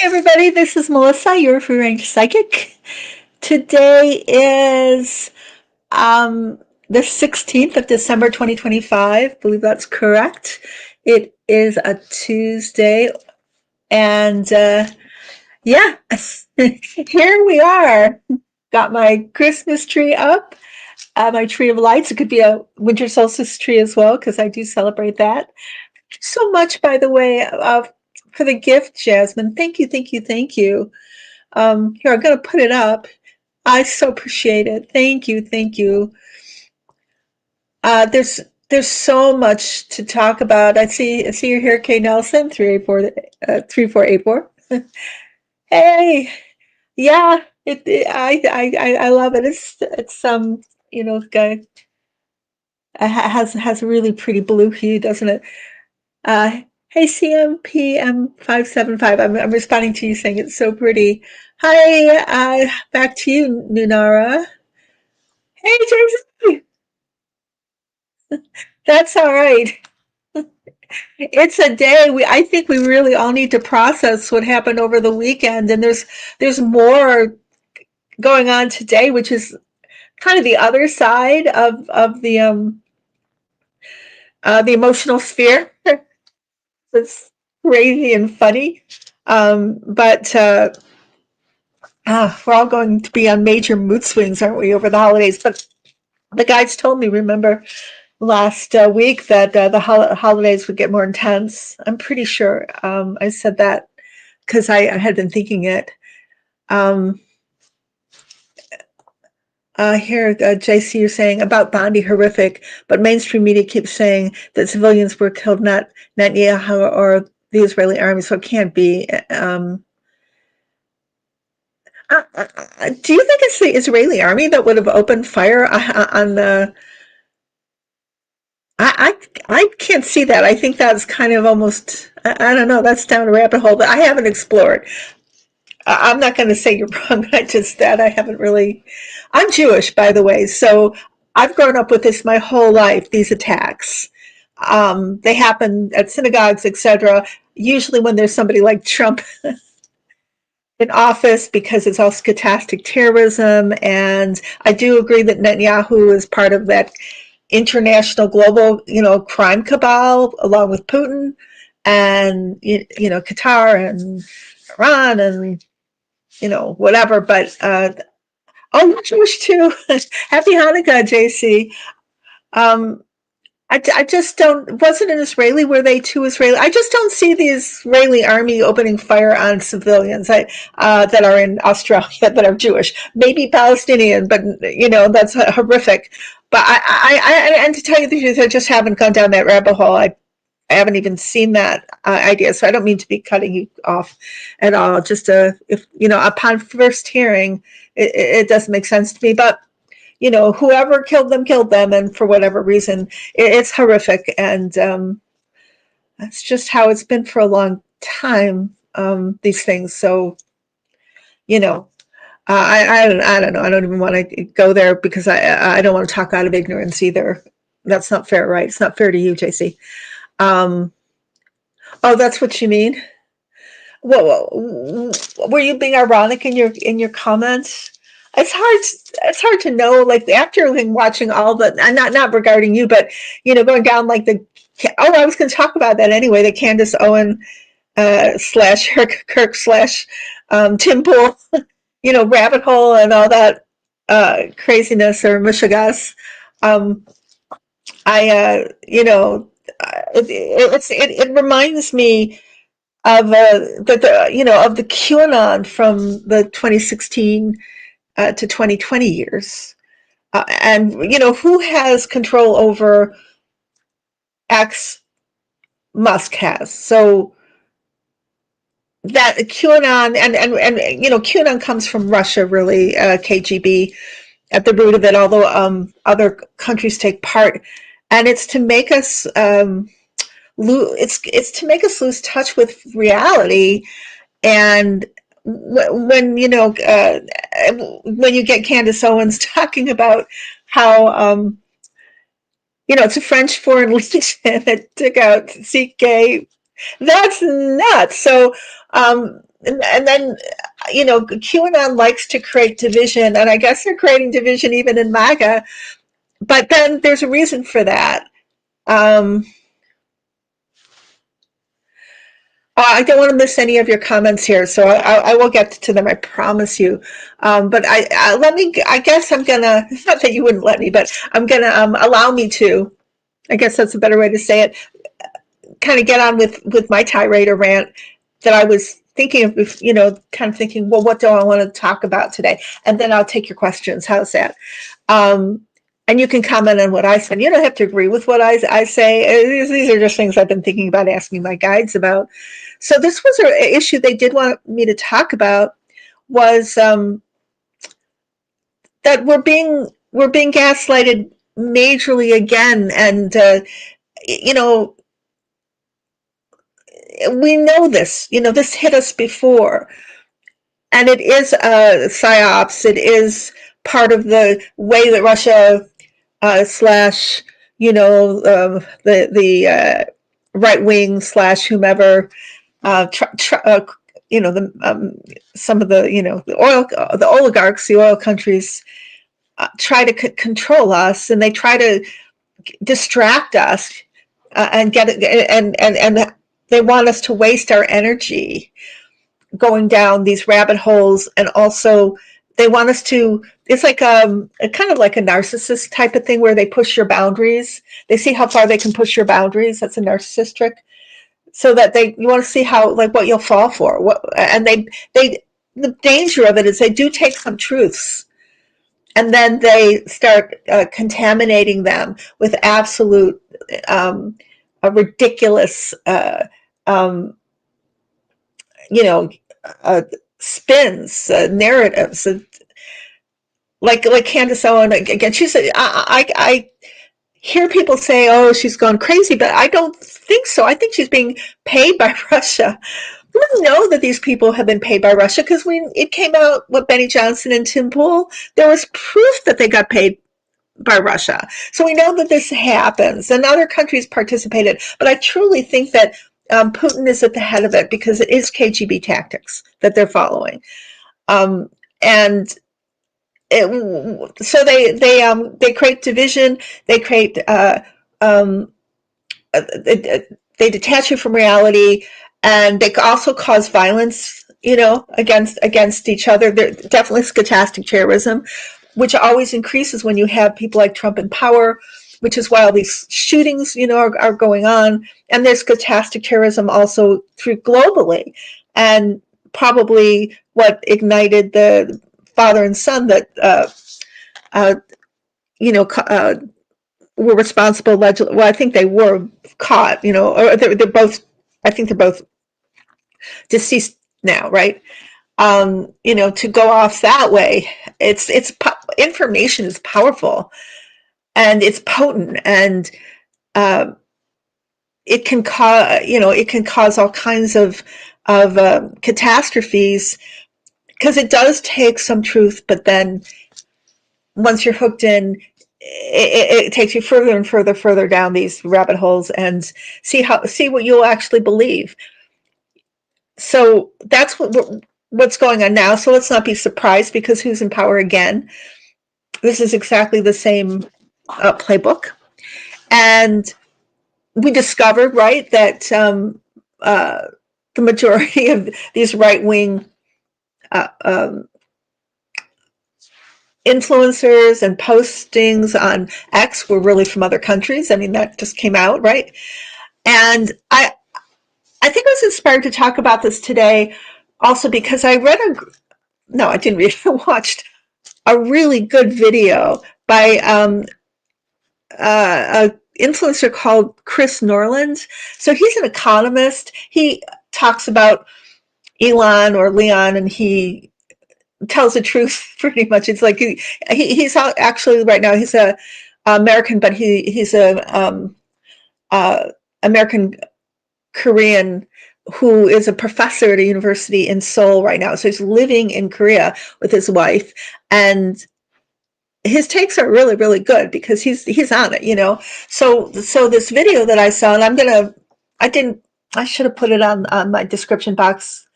everybody, this is Melissa, your free range psychic. Today is um, the 16th of December 2025. I believe that's correct. It is a Tuesday, and yeah, here we are. Got my Christmas tree up, my tree of lights. It could be a winter solstice tree as well, because I do celebrate that. So much, by the way, for the gift, Jasmine. Thank you, thank you, thank you. Here, I'm going to put it up. I so appreciate it. Thank you, thank you. There's so much to talk about. I see you're here, Kay Nelson, 3484. Hey, yeah, I love it. It's guy has a really pretty blue hue, doesn't it? Hey, CMPM575. I'm responding to you saying it's so pretty. Hi, back to you, Nunara. Hey, Jason. That's all right. It's a day I think we really all need to process what happened over the weekend, and there's more going on today, which is kind of the other side of the emotional sphere. It's crazy and funny, but we're all going to be on major mood swings, aren't we, over the holidays? But the guides told me, remember, last week that the holidays would get more intense. I'm pretty sure I said that because I had been thinking it. Um, here, JC, you're saying about Bondi horrific, but mainstream media keeps saying that civilians were killed, not Netanyahu or the Israeli army, so it can't be. Do you think it's the Israeli army that would have opened fire on the? I can't see that. I think that's kind of almost. I don't know. That's down a rabbit hole that I haven't explored. I'm not going to say you're wrong, but I just that I haven't really. I'm Jewish, by the way, so I've grown up with this my whole life. These attacks, they happen at synagogues, etc. Usually, when there's somebody like Trump in office, because it's all stochastic terrorism. And I do agree that Netanyahu is part of that international global, crime cabal, along with Putin and Qatar and Iran and whatever. But oh, you're Jewish too. Happy Hanukkah, JC. Um, I just don't. Wasn't it Israeli? Were they too Israeli? I just don't see the Israeli army opening fire on civilians that are in Australia that are Jewish. Maybe Palestinian, but that's horrific. But and to tell you the truth, I just haven't gone down that rabbit hole. I haven't even seen that idea, so I don't mean to be cutting you off at all. Just if upon first hearing, it doesn't make sense to me. But whoever killed them, and for whatever reason, it's horrific, and that's just how it's been for a long time. These things, so you know, I don't know. I don't even want to go there because I don't want to talk out of ignorance either. That's not fair, right? It's not fair to you, JC. Um, oh, that's what you mean. Well, were you being ironic in your comments? It's hard to know, like, after watching all the, and not regarding you, but going down like the, oh, I was going to talk about that anyway, the Candace Owen slash Kirk slash Tim Pool rabbit hole and all that craziness or mushagas. um I it reminds me of of the QAnon from the 2016 to 2020 years. And who has control over X? Musk has. So that QAnon and QAnon comes from Russia, really, KGB at the root of it, although other countries take part, and it's to make us it's to make us lose touch with reality. And when you get Candace Owens talking about how it's a French foreign legion that took out Sikh gay That's nuts. So, and then, QAnon likes to create division, and I guess they're creating division even in MAGA. But then there's a reason for that. Um, I don't want to miss any of your comments here, so I will get to them. I promise you. But let me. I guess I'm gonna. Not that you wouldn't let me, but I'm gonna allow me to. I guess that's a better way to say it. Kind of get on with my tirade or rant that I was thinking of. Kind of thinking, well, what do I want to talk about today? And then I'll take your questions. How's that? Um, and you can comment on what I said. You don't have to agree with what I say. These are just things I've been thinking about, asking my guides about. So this was an issue they did want me to talk about, was that we're being gaslighted majorly again, and you know we know this. This hit us before, and it is psyops. It is part of the way that Russia slash the right wing slash whomever the some of the oligarchs, the oil countries try to control us, and they try to distract us and get it, and they want us to waste our energy going down these rabbit holes, and also they want us to. It's like a kind of like a narcissist type of thing where they push your boundaries. They see how far they can push your boundaries. That's a narcissist trick. So that you want to see how, like, what you'll fall for. And they the danger of it is they do take some truths, and then they start contaminating them with absolute ridiculous you know uh, spins, narratives, like Candace Owen again. She said, I hear people say, "Oh, she's gone crazy," but I don't think so. I think she's being paid by Russia. We know that these people have been paid by Russia because it came out what Benny Johnson and Tim Pool. There was proof that they got paid by Russia. So we know that this happens, and other countries participated. But I truly think that Putin is at the head of it because it is KGB tactics that they're following, and so they create division. They create they detach you from reality, and they also cause violence. Against each other. There's definitely stochastic terrorism, which always increases when you have people like Trump in power, which is why all these shootings, are going on. And there's stochastic terrorism also through globally, and probably what ignited the father and son that were responsible. Well, I think they were caught. Or they're both. I think they're both deceased now, right? To go off that way, it's information is powerful, and it's potent, and uh, it can cause all kinds of catastrophes, because it does take some truth, but then once you're hooked in, it takes you further and further down these rabbit holes, and see what you'll actually believe. So that's what's going on now. So let's not be surprised, because who's in power again? This is exactly the same playbook. And we discovered, right, that the majority of these right-wing influencers and postings on X were really from other countries. I mean, that just came out, right? And I think I was inspired to talk about this today also because I read no, I didn't read, I watched a really good video by a influencer called Chris Norland. So he's an economist. He talks about Elon or Leon, and he tells the truth pretty much. It's like he's actually right now he's a American, but he's a American Korean who is a professor at a university in Seoul right now. So he's living in Korea with his wife, and his takes are really, really good because he's on it. So this video that I saw, and I I should have put it on my description box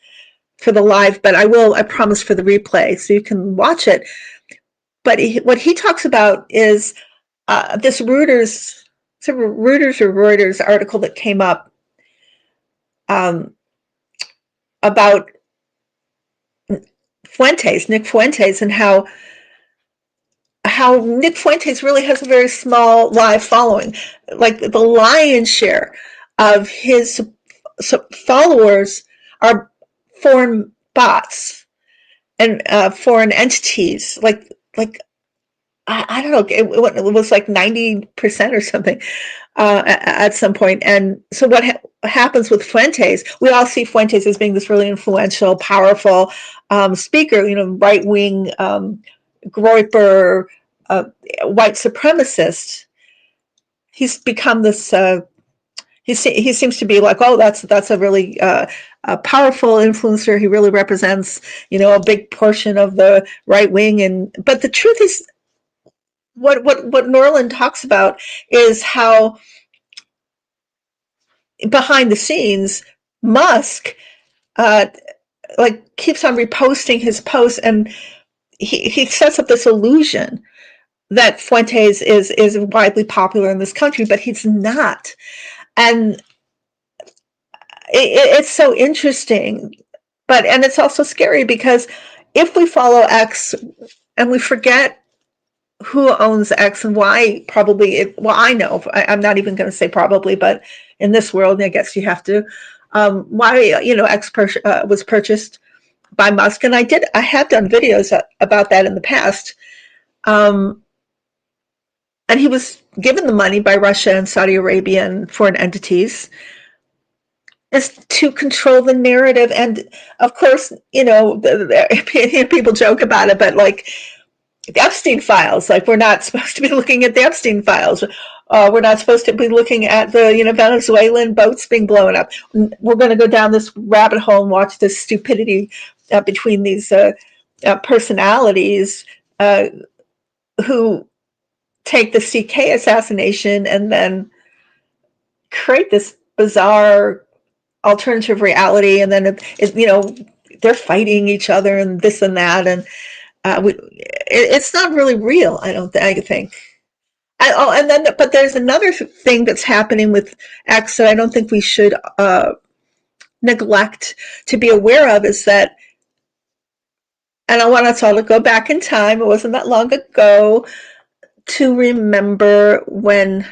for the live, but I will, I promise, for the replay so you can watch it. But what he talks about is this Reuters or Reuters article that came up about Nick Fuentes, and how Nick Fuentes really has a very small live following. Like the lion's share of his followers are foreign bots and foreign entities. Like I don't know, it was like 90% or something at some point. And so what happens with Fuentes? We all see Fuentes as being this really influential, powerful speaker, right wing. Groyper, white supremacist. He's become this. He seems to be like, oh, that's a really powerful influencer. He really represents, a big portion of the right wing. But the truth is, what Norland talks about is how behind the scenes, Musk keeps on reposting his posts, and he sets up this illusion that Fuentes is widely popular in this country, but he's not. And it's so interesting, and it's also scary, because if we follow X and we forget who owns X and why, I know, I'm not even going to say probably, but in this world, I guess you have to, why, X was purchased by Musk. And I have done videos about that in the past. And he was given the money by Russia and Saudi Arabia and foreign entities is to control the narrative. And of course, people joke about it, but like the Epstein files, like we're not supposed to be looking at the Epstein files. We're not supposed to be looking at the Venezuelan boats being blown up. We're going to go down this rabbit hole and watch this stupidity between these personalities who take the CK assassination and then create this bizarre alternative reality, and then they're fighting each other and this and that, and it's not really real. I think. But there's another thing that's happening with X that I don't think we should neglect to be aware of, is that, and I want us all to go back in time. It wasn't that long ago, to remember when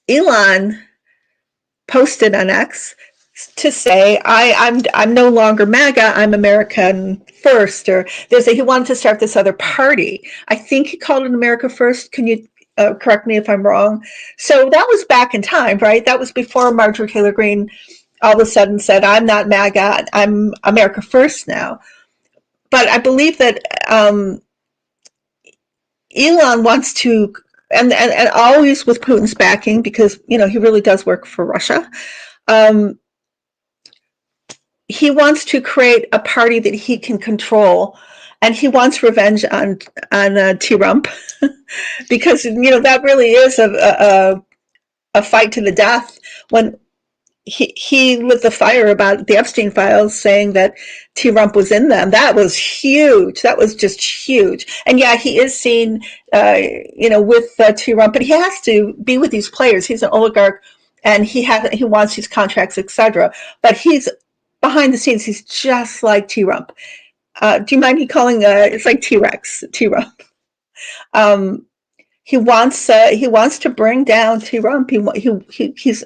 Elon posted on X to say, I'm no longer MAGA, I'm American First, or he wanted to start this other party. I think he called it America First. Can you correct me if I'm wrong? So that was back in time, right? That was before Marjorie Taylor Greene all of a sudden said, I'm not MAGA, I'm America First now. But I believe that Elon wants to, and always with Putin's backing, because he really does work for Russia. He wants to create a party that he can control, and he wants revenge on T-rump, because that really is a fight to the death. When he lit the fire about the Epstein files, saying that T-rump was in them. That was huge. That was just huge. And yeah, he is seen, with T-rump, but he has to be with these players. He's an oligarch, and he wants these contracts, etc. But he's behind the scenes. He's just like T-rump. Do you mind me calling it's like T-Rex, T-rump? He wants to bring down T-rump. He's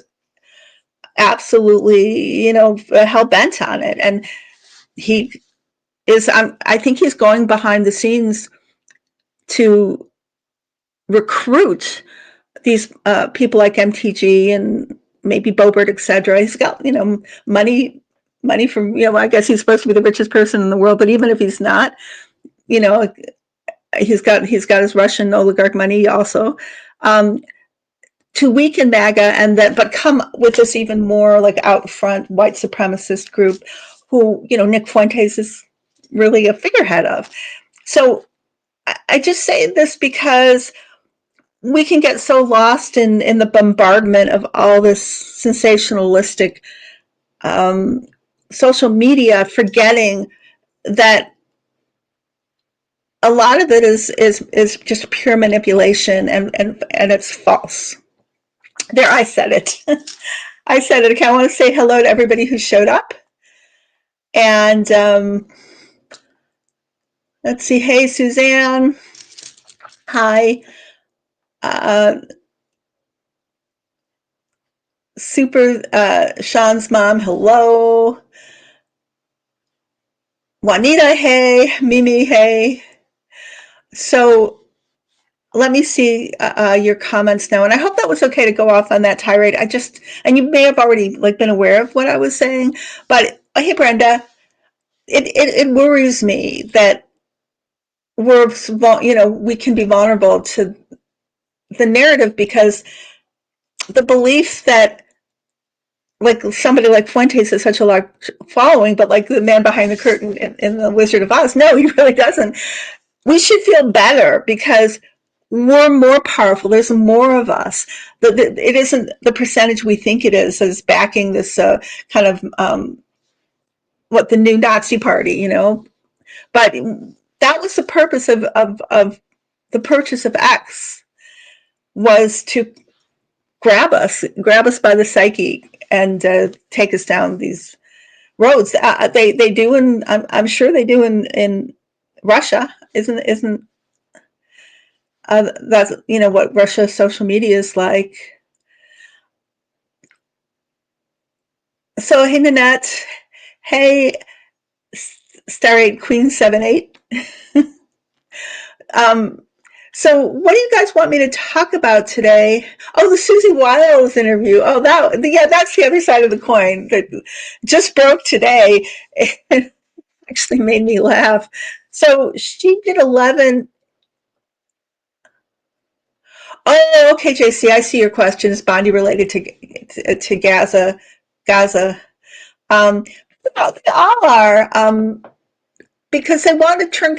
absolutely, hell bent on it. And he is, I think he's going behind the scenes to recruit these people like MTG and maybe Boebert, etc. He's got, money from, I guess he's supposed to be the richest person in the world, but even if he's not, he's got his Russian oligarch money also. To weaken MAGA, but come with this even more like out front white supremacist group who, Nick Fuentes is really a figurehead of. So I just say this because we can get so lost in the bombardment of all this sensationalistic social media, forgetting that a lot of it is just pure manipulation, and it's false. There, I said it. I said it. Okay, I want to say hello to everybody who showed up. And let's see. Hey, Suzanne. Hi. Uh, Super Sean's mom. Hello. Juanita. Hey. Mimi. Hey. So let me see your comments now, and I hope that was okay to go off on that tirade. And you may have already been aware of what I was saying, but hey, Brenda, it worries me that we can be vulnerable to the narrative, because the belief that somebody like Fuentes has such a large following, but the man behind the curtain in The Wizard of Oz, no, he really doesn't. We should feel better because we're more powerful. There's more of us. It isn't the percentage we think it is as backing this kind of the new Nazi party, But that was the purpose of the purchase of X, was to grab us by the psyche and take us down these roads. They do, and I'm sure they do in Russia. Isn't that's what Russia's social media is like. So hey, Nanette. Hey, Starry Queen 78. So what do you guys want me to talk about today? Oh, the Susie Wiles interview. Oh, that's the other side of the coin that just broke today. It actually made me laugh. So she did 11. Oh, okay, JC, I see your question. Is Bondi related to Gaza? Gaza. They all are. Because they want to turn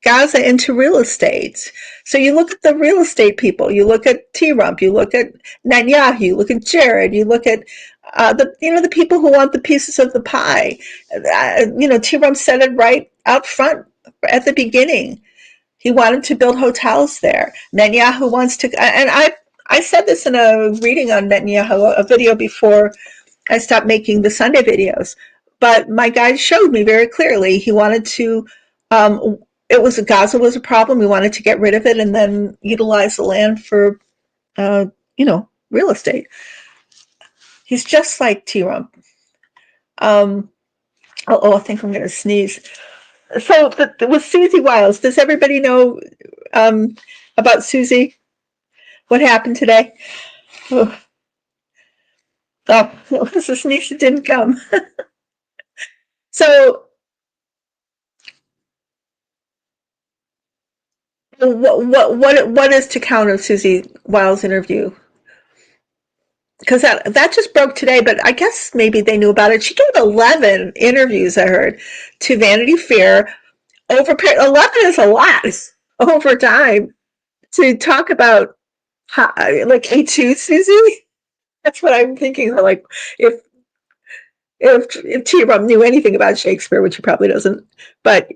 Gaza into real estate. So you look at the real estate people, you look at T-rump, you look at Netanyahu, you look at Jared, you look at the people who want the pieces of the pie. T-rump said it right out front at the beginning. He wanted to build hotels there. Netanyahu wants to, and I said this in a reading on Netanyahu, a video before I stopped making the Sunday videos. But my guide showed me very clearly he wanted to. Gaza was a problem. We wanted to get rid of it and then utilize the land for, real estate. He's just like T-rump. I think I'm going to sneeze. So with Susie Wiles, does everybody know about Susie? What happened today? Oh, it was a sneeze that didn't come. So what is to count of Susie Wiles' interview? Because that just broke today, but I guess maybe they knew about it. She gave 11 interviews, I heard, to Vanity Fair. 11 is a lot over time to talk about A2, Susie. That's what I'm thinking. If T-rump knew anything about Shakespeare, which he probably doesn't, but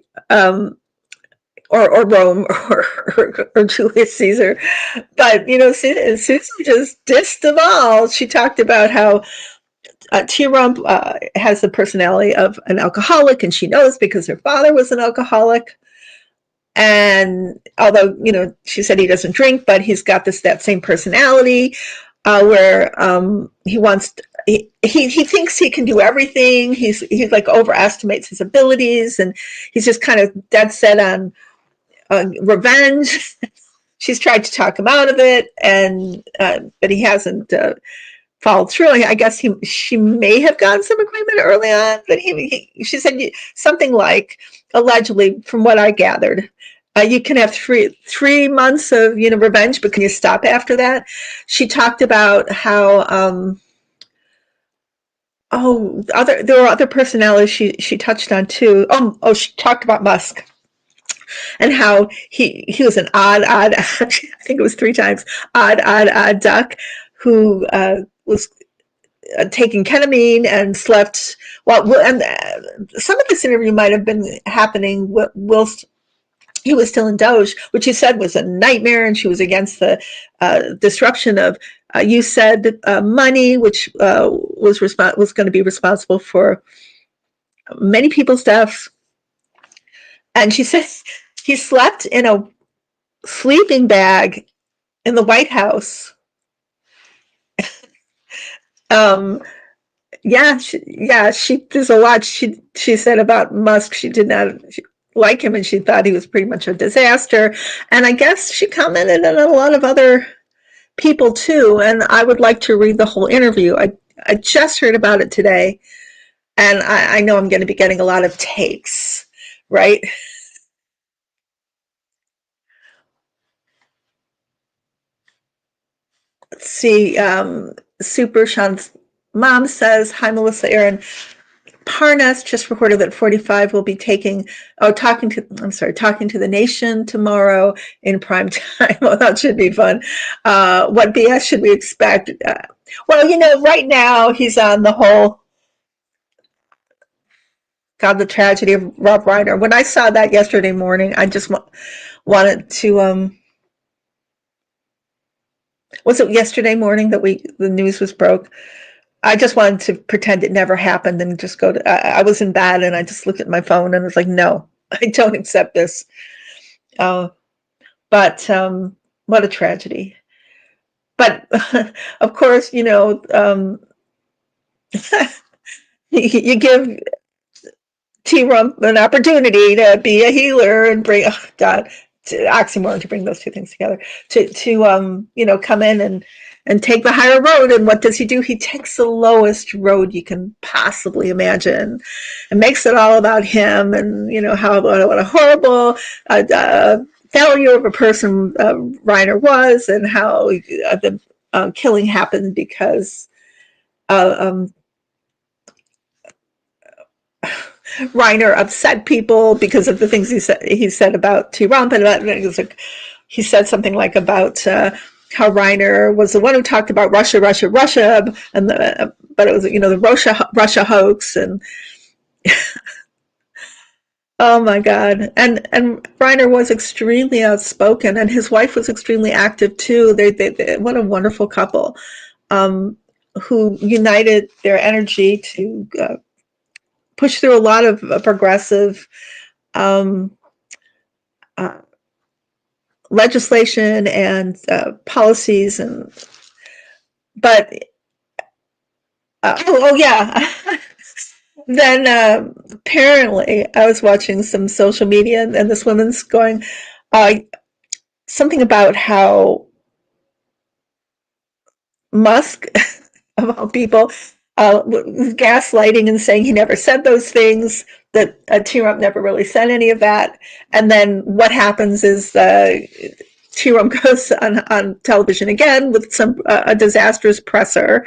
or Rome or Julius Caesar. But Susan just dissed them all. She talked about how T-rump has the personality of an alcoholic, and she knows because her father was an alcoholic. And although she said he doesn't drink, but he's got that same personality where he wants. He thinks he can do everything. He's overestimates his abilities, and he's just kind of dead set on revenge. She's tried to talk him out of it, but he hasn't followed through. I guess she may have gotten some agreement early on, but she said something like, allegedly, from what I gathered, you can have three months of revenge, but can you stop after that? She talked about how there were other personalities she touched on too. She talked about Musk. and how he was an odd, I think it was 3 times, odd duck who was taking ketamine and slept. Well, and some of this interview might have been happening whilst he was still in Doge, which he said was a nightmare, and she was against the disruption of, you said, money, which was going to be responsible for many people's deaths. And she says he slept in a sleeping bag in the White House. Um, there's a lot she said about Musk. She did not like him, and she thought he was pretty much a disaster. And I guess she commented on a lot of other people too. And I would like to read the whole interview. I just heard about it today, and I know I'm going to be getting a lot of takes, right? Let's see. Super Sean's mom says, "Hi, Melissa, Aaron. Parnas just reported that 45 will be talking to the nation tomorrow in prime time." Well, that should be fun. What BS should we expect? Well, right now he's on the whole, God, the tragedy of Rob Reiner. When I saw that yesterday morning, I just wanted to, was it yesterday morning that the news was broke? I just wanted to pretend it never happened and just go to, I was in bed and I just looked at my phone and was like, no, I don't accept this. But what a tragedy. But of course, you give T-rump an opportunity to be a healer and bring, oh God, oxymoron to bring those two things together, to come in and take the higher road. And what does he do? He takes the lowest road you can possibly imagine and makes it all about him, and what a horrible failure of a person Reiner was, and how the killing happened because Reiner upset people because of the things he said about T-rump, and he said something like about how Reiner was the one who talked about Russia, and but it was the Russia hoax, and oh my God, and Reiner was extremely outspoken, and his wife was extremely active too. They what a wonderful couple, who united their energy to push through a lot of progressive um, uh, legislation and policies, but yeah. Then apparently I was watching some social media, and this woman's going uh, something about how Musk, of all people, gaslighting and saying he never said those things, that T-rump never really said any of that. And then what happens is T-rump goes on television again with a disastrous presser,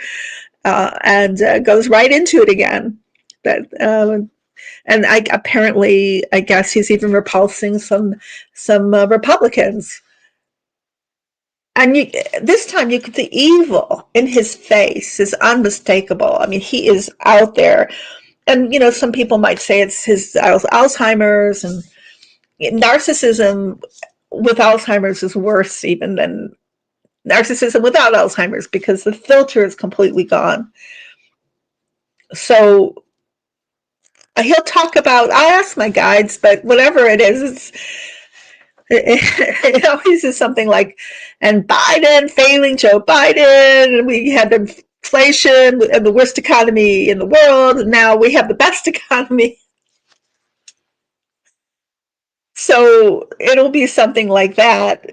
and goes right into it again. And I guess he's even repulsing some Republicans. And this time, the evil in his face is unmistakable. I mean, he is out there. And, some people might say it's his Alzheimer's, and narcissism with Alzheimer's is worse even than narcissism without Alzheimer's, because the filter is completely gone. So he'll talk about, I ask my guides, but whatever it is, it always is something like, and Biden failing Joe Biden, and we had inflation and the worst economy in the world, and now we have the best economy. So it'll be something like that.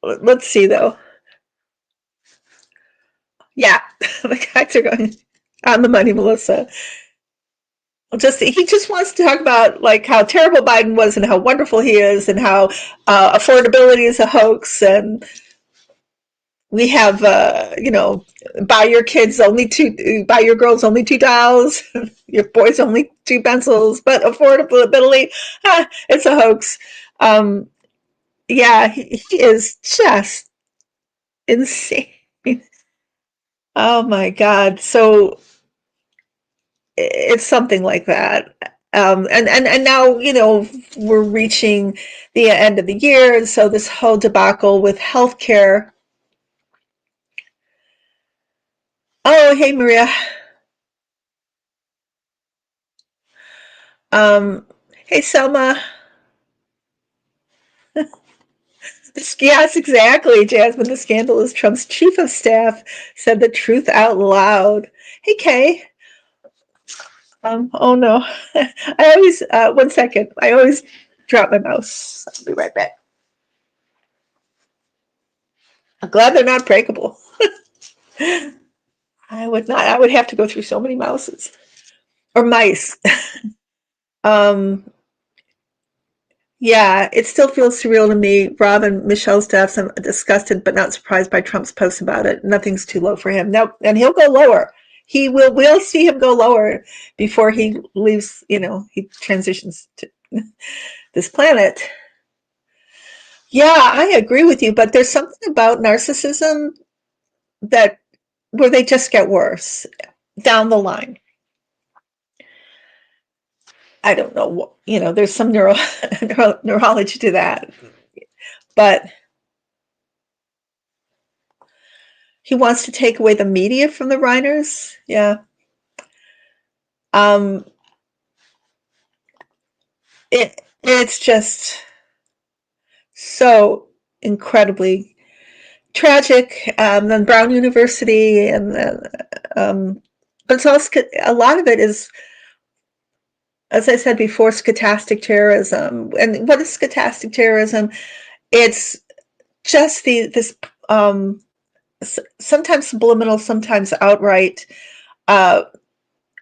Let's see though. Yeah, the guys are going on the money, Melissa. He just wants to talk about like how terrible Biden was and how wonderful he is, and how affordability is a hoax, and We have, buy your girls only two dolls, your boys only two pencils, but affordability, it's a hoax. Um, yeah, he is just insane. Oh my God. So it's something like that. And now, we're reaching the end of the year. And so this whole debacle with healthcare. Oh, hey, Maria. Um, hey, Selma. Yes, exactly, Jasmine. The scandal is Trump's chief of staff said the truth out loud. Hey, Kay. Oh no. One second. I always drop my mouse. I'll be right back. I'm glad they're not breakable. I would not. I would have to go through so many mouses or mice. um, yeah, it still feels surreal to me. Rob and Michelle's deaths. I'm disgusted but not surprised by Trump's posts about it. Nothing's too low for him. No, and he'll go lower. He will. We'll see him go lower before he leaves. He transitions to this planet. Yeah, I agree with you. But there's something about narcissism that where they just get worse down the line. I don't know. There's some neurology to that, but he wants to take away the media from the Reiners. Yeah. Um, it's just so incredibly tragic. Then Brown University, but it's also a lot of it is, as I said before, stochastic terrorism. And what is stochastic terrorism? It's just this sometimes subliminal, sometimes outright, uh,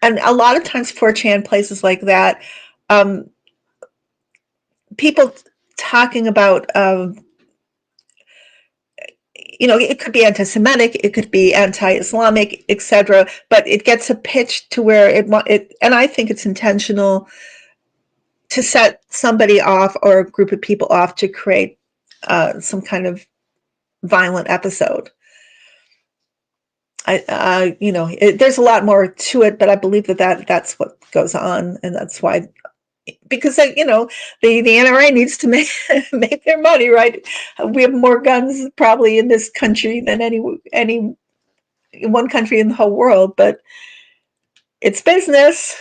and a lot of times 4chan, places like that, um, people talking about, it could be anti-Semitic, it could be anti-Islamic, etc. But it gets a pitch to where and I think it's intentional to set somebody off or a group of people off to create some kind of violent episode. There's a lot more to it, but I believe that's what goes on, and that's why, because the NRA needs to make their money, right? We have more guns probably in this country than any one country in the whole world, but it's business.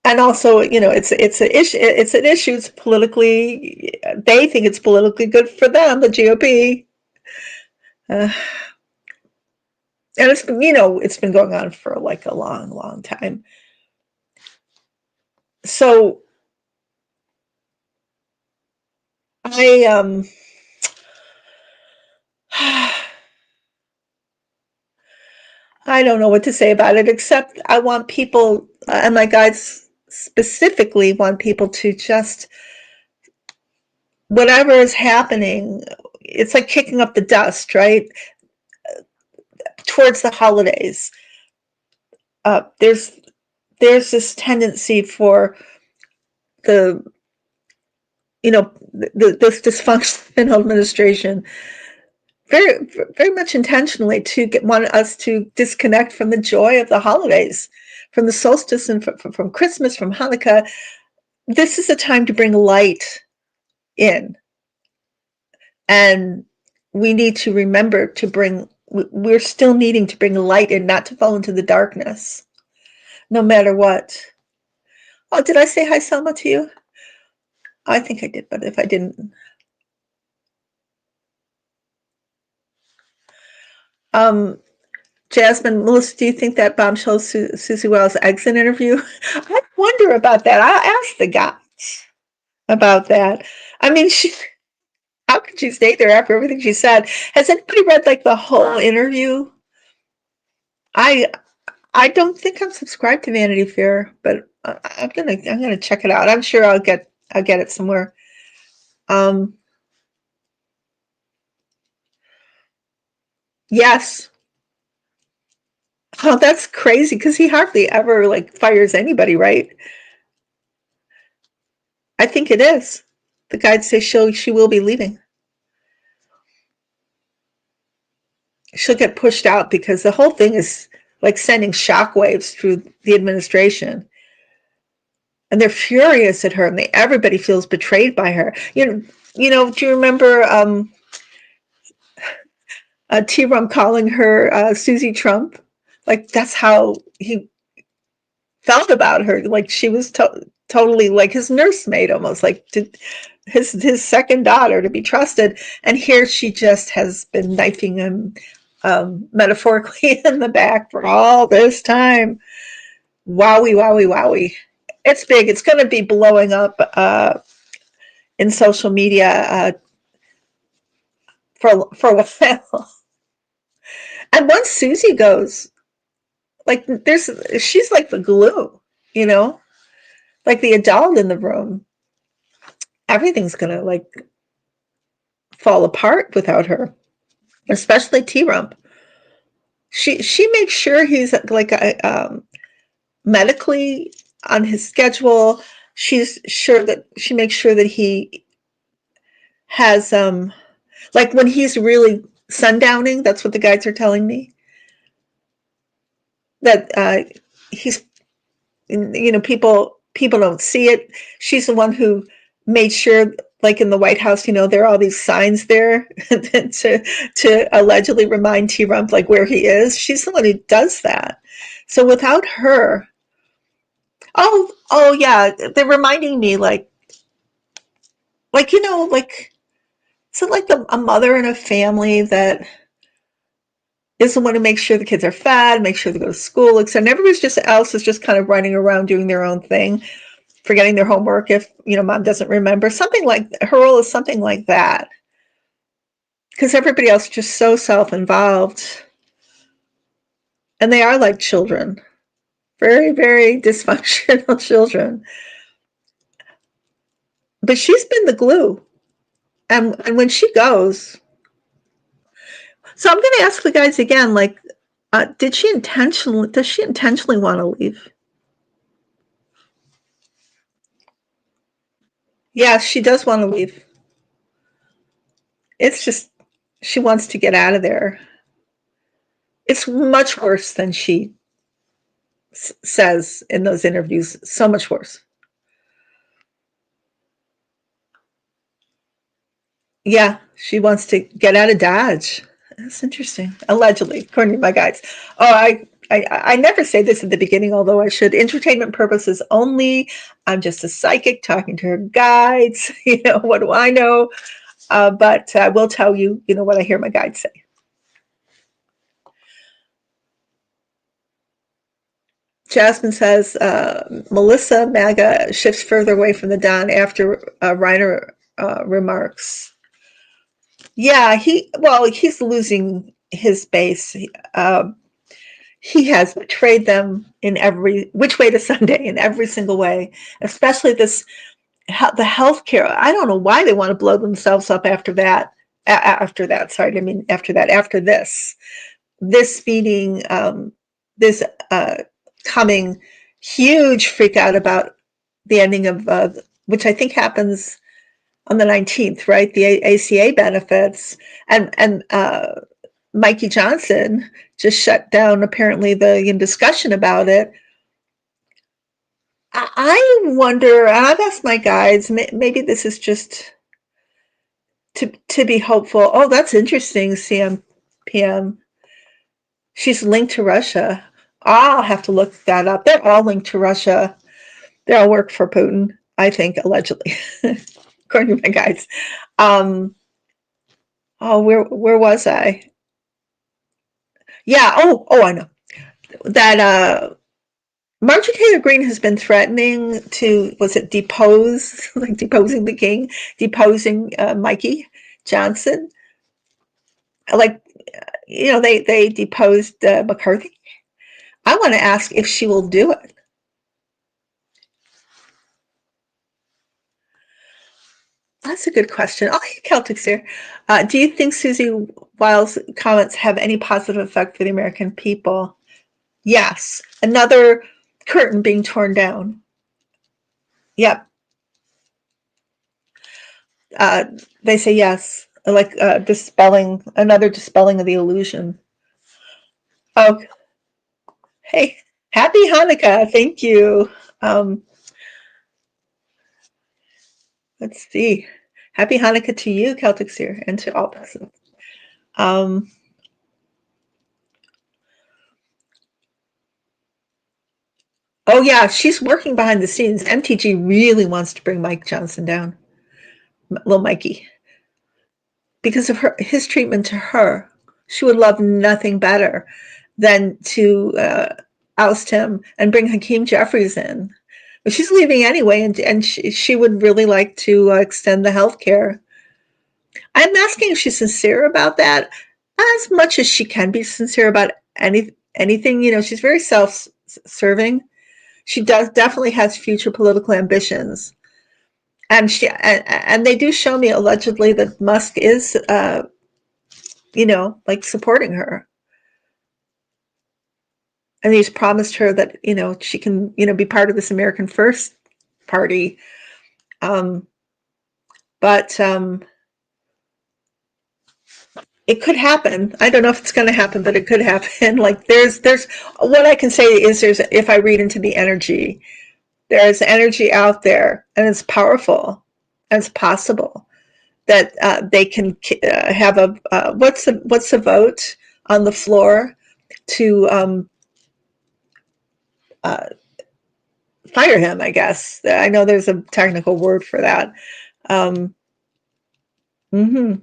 And also, it's an issue. It's an issue. It's politically. They think it's politically good for them, the GOP. Uh, and it's been going on for like a long, long time. So I I don't know what to say about it, except I want people, and my guides specifically want people to just, whatever is happening, it's like kicking up the dust, right? Towards the holidays. There's this tendency for the, this dysfunctional administration, very, very much intentionally, want us to disconnect from the joy of the holidays, from the solstice and from Christmas, from Hanukkah. This is a time to bring light in, and we need to remember to we're still needing to bring light in, not to fall into the darkness, no matter what. Oh, did I say hi, Selma, to you? I think I did, but if I didn't, um, Jasmine, Melissa, do you think that bombshell Susie Wiles exit interview? I wonder about that. I'll ask the guys about that. I mean, how could she stay there after everything she said? Has anybody read like the whole interview? I I don't think I'm subscribed to Vanity Fair, but I'm gonna check it out. I'm sure I'll get it somewhere. Um, Yes. Oh, that's crazy because he hardly ever like fires anybody, right? I think it is. The guides say she will be leaving. She'll get pushed out because the whole thing is like sending shockwaves through the administration. And they're furious at her, and everybody feels betrayed by her. Do you remember T-rump calling her Susie Trump? Like that's how he felt about her. Like she was totally like his nursemaid, almost like his second daughter to be trusted. And here she just has been knifing him metaphorically in the back for all this time. Wowie, wowie, wowie. It's big. It's going to be blowing up in social media for a while. And once Susie goes, like she's like the glue, you know, like the adult in the room. Everything's gonna like fall apart without her, especially T-rump. She makes sure he's like medically on his schedule. She makes sure that he has like when he's really sundowning. That's what the guides are telling me, that he's, people don't see it. She's the one who made sure, like in the White House, there are all these signs there to allegedly remind T-rump like where he is. She's the one who does that. So without her, oh yeah, they're reminding me like so like a mother in a family that is the one who makes sure the kids are fed, make sure they go to school, etc. And everybody else is just kind of running around doing their own thing, forgetting their homework if mom doesn't remember. Something like her role is something like that, because everybody else is just so self-involved, and they are like children, very very dysfunctional children. But she's been the glue, and when she goes, so I'm going to ask the guys again, like, does she intentionally want to leave? Yeah, she does want to leave. It's just she wants to get out of there. It's much worse than she says in those interviews. So much worse. Yeah, she wants to get out of Dodge. That's interesting. Allegedly, according to my guides. Oh, I never say this at the beginning, although I should. Entertainment purposes only. I'm just a psychic talking to her guides. What do I know? But I will tell you, what I hear my guides say. Jasmine says Melissa MAGA shifts further away from the Don after Reiner remarks. Yeah, he's losing his base. He has betrayed them in every which way to Sunday, in every single way, especially the healthcare. I don't know why they want to blow themselves up after that. After that, sorry, I mean after this meeting, this coming huge freak out about the ending of which I think happens on the 19th, right? The ACA benefits, and Mikey Johnson just shut down apparently the discussion about it. I wonder, and I've asked my guides, maybe this is just to be hopeful. Oh, that's interesting, CMPM. She's linked to Russia. I'll have to look that up. They're all linked to Russia. They all work for Putin, I think, allegedly, according to my guides. Um, oh, where was I? Yeah. Oh, I know that Marjorie Taylor Greene has been threatening to, was it depose, like deposing the king, deposing Mikey Johnson? Like, they deposed McCarthy. I want to ask if she will do it. That's a good question. Oh, hey, Celtics here. Do you think Susie Wiles' comments have any positive effect for the American people? Yes. Another curtain being torn down. Yep. Uh, they say yes. Like another dispelling of the illusion. Oh, hey, happy Hanukkah. Thank you. Um, let's see. Happy Hanukkah to you, Celtic Seer, and to all present. Um, oh, yeah, she's working behind the scenes. MTG really wants to bring Mike Johnson down, little Mikey, because of his treatment to her. She would love nothing better than to oust him and bring Hakeem Jeffries in. But she's leaving anyway, and she would really like to extend the health care. I'm asking if she's sincere about that, as much as she can be sincere about anything. She's very self-serving. She definitely has future political ambitions, and they do show me allegedly that Musk is, like supporting her, and he's promised her that she can be part of this American First party. Um, but it could happen. I don't know if it's going to happen, but it could happen. Like there's what I can say is if I read into the energy, there's energy out there, and it's powerful, and it's possible that they can have a what's the vote on the floor to uh, fire him. I guess I know there's a technical word for that. Um, mm-hmm.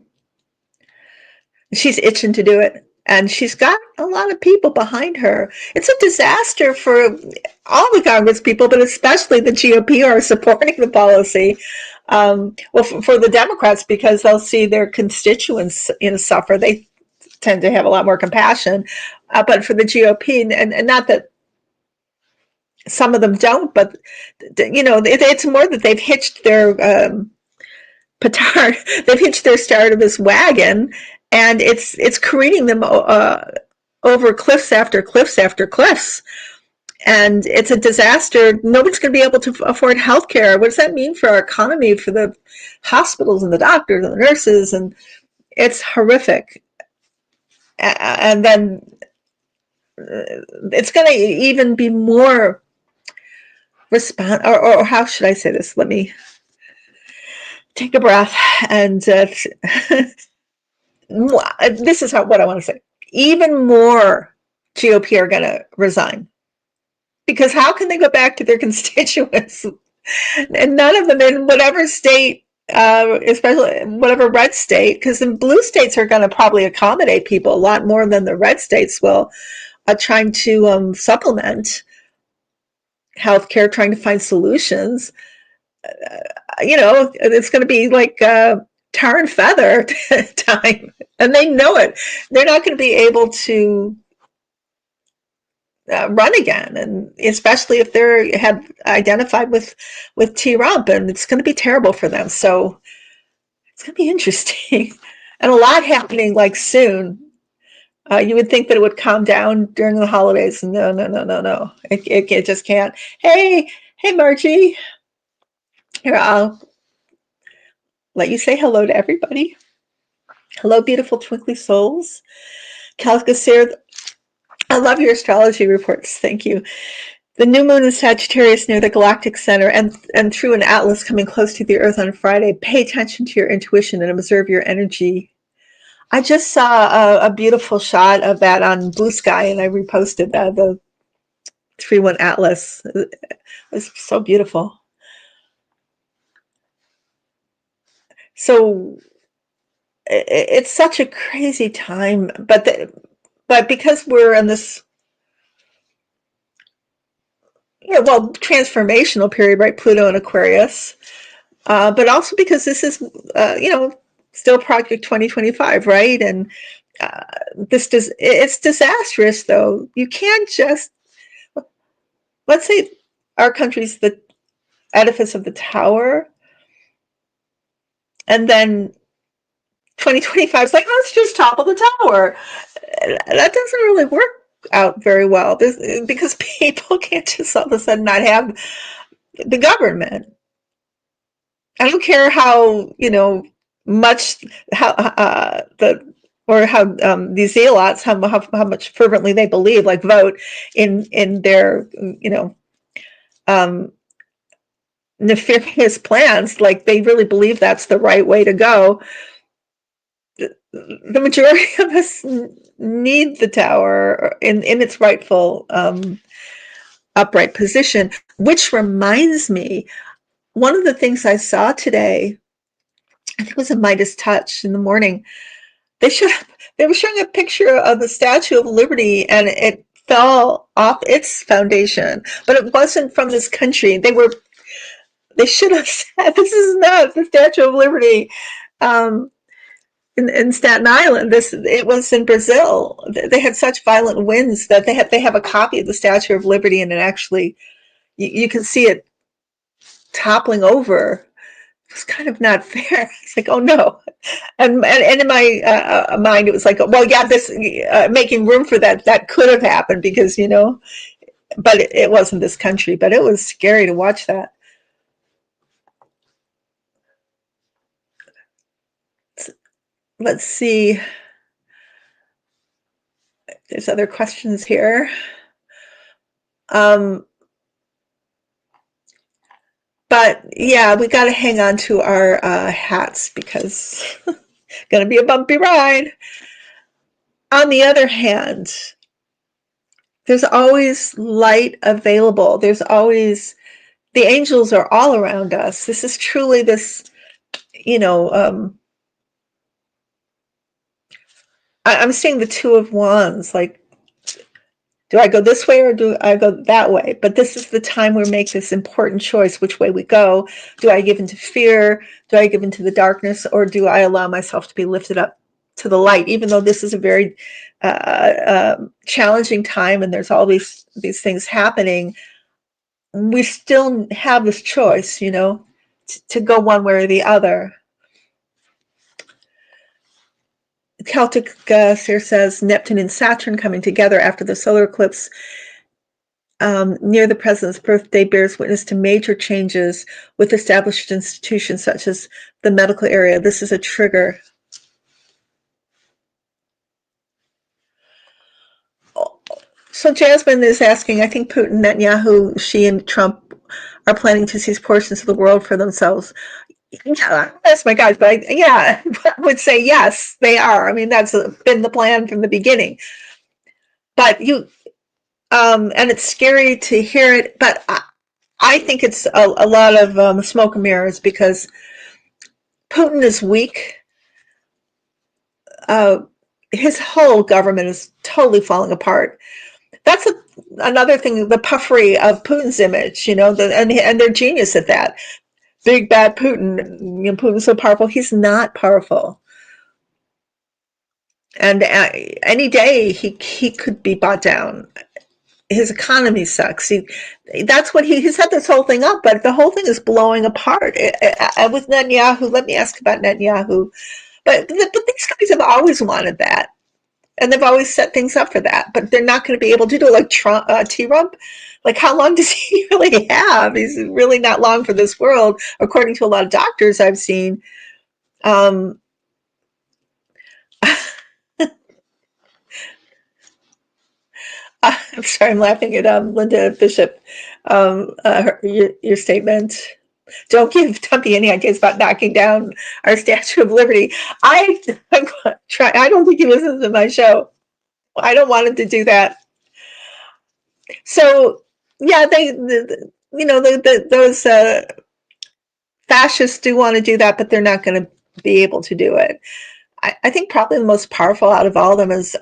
She's itching to do it. And she's got a lot of people behind her. It's a disaster for all the Congress people, but especially the GOP are supporting the policy. Well, for the Democrats, because they'll see their constituents suffer. They tend to have a lot more compassion. But for the GOP, and not that some of them don't, but it's more that they've hitched their petard. They've hitched their star to this wagon, and it's careening them over cliffs after cliffs after cliffs. And it's a disaster. Nobody's going to be able to afford health care. What does that mean for our economy, for the hospitals and the doctors and the nurses? And it's horrific. And then it's going to even be more or how should I say this? Let me take a breath. And this is what I want to say. Even more GOP are going to resign, because how can they go back to their constituents? And none of them in whatever state, especially whatever red state, because the blue states are going to probably accommodate people a lot more than the red states will, trying to supplement healthcare, trying to find solutions. It's going to be like tar and feather time, and they know it. They're not going to be able to run again, and especially if they have identified with T-rump, and it's going to be terrible for them. So it's going to be interesting, and a lot happening like soon. You would think that it would calm down during the holidays. No, no, no, no, no. It just can't. Hey, Margie. Here, I'll let you say hello to everybody. Hello, beautiful twinkly souls. Calcasir, I love your astrology reports. Thank you. The new moon in Sagittarius near the galactic center and through an atlas coming close to the Earth on Friday. Pay attention to your intuition and observe your energy. I just saw a beautiful shot of that on Blue Sky, and I reposted the 3-1 atlas. It was so beautiful. So it's such a crazy time, but because we're in this transformational period, right? Pluto and Aquarius, but also because this is still Project 2025, right? And it's disastrous, though. You can't just, let's say our country's the edifice of the tower, and then 2025 is like, let's just topple the tower. That doesn't really work out very well because people can't just all of a sudden not have the government. I don't care how, much how the or how these zealots how much fervently they believe, like vote in their um, nefarious plans, like they really believe that's the right way to go. The majority of us need the tower in its rightful upright position, which reminds me, one of the things I saw today, I think it was a Midas Touch in the morning. They should they were showing a picture of the Statue of Liberty, and it fell off its foundation, but it wasn't from this country. They should have said, this is not the Statue of Liberty. In Staten Island, it was in Brazil. They had such violent winds that they have a copy of the Statue of Liberty, and it actually you can see it toppling over. It's kind of not fair. It's like, oh no, and in my mind, it was like, well, yeah, this making room for that could have happened because but it wasn't this country. But it was scary to watch that. Let's see. There's other questions here. But yeah, we got to hang on to our hats because it's going to be a bumpy ride. On the other hand, there's always light available. There's always, the angels are all around us. This is truly this, I'm seeing the Two of Wands, like, do I go this way or do I go that way? But this is the time we make this important choice, which way we go. Do I give into fear? Do I give into the darkness? Or do I allow myself to be lifted up to the light? Even though this is a very challenging time and there's all these things happening, we still have this choice, to go one way or the other. Celtic here says Neptune and Saturn coming together after the solar eclipse near the president's birthday bears witness to major changes with established institutions such as the medical area. This is a trigger. So Jasmine is asking, I think Putin, Netanyahu, Xi, and Trump are planning to seize portions of the world for themselves. Yeah, that's my guys, but I would say yes, they are. I mean, that's been the plan from the beginning. But and it's scary to hear it, but I think it's a lot of smoke and mirrors because Putin is weak. His whole government is totally falling apart. That's another thing, the puffery of Putin's image, and they're genius at that. Big bad Putin, Putin's so powerful. He's not powerful. And any day he could be bought down. His economy sucks. That's what he set this whole thing up, but the whole thing is blowing apart. With Netanyahu, let me ask about Netanyahu. But these guys have always wanted that, and they've always set things up for that. But they're not going to be able to do it like T-rump. Like, how long does he really have? He's really not long for this world, according to a lot of doctors I've seen. I'm sorry, I'm laughing at Linda Bishop, your statement. Don't give Tumpy any ideas about knocking down our Statue of Liberty. I don't think he listens to my show. I don't want him to do that. So, yeah, those fascists do want to do that, but they're not going to be able to do it. I think probably the most powerful out of all of them is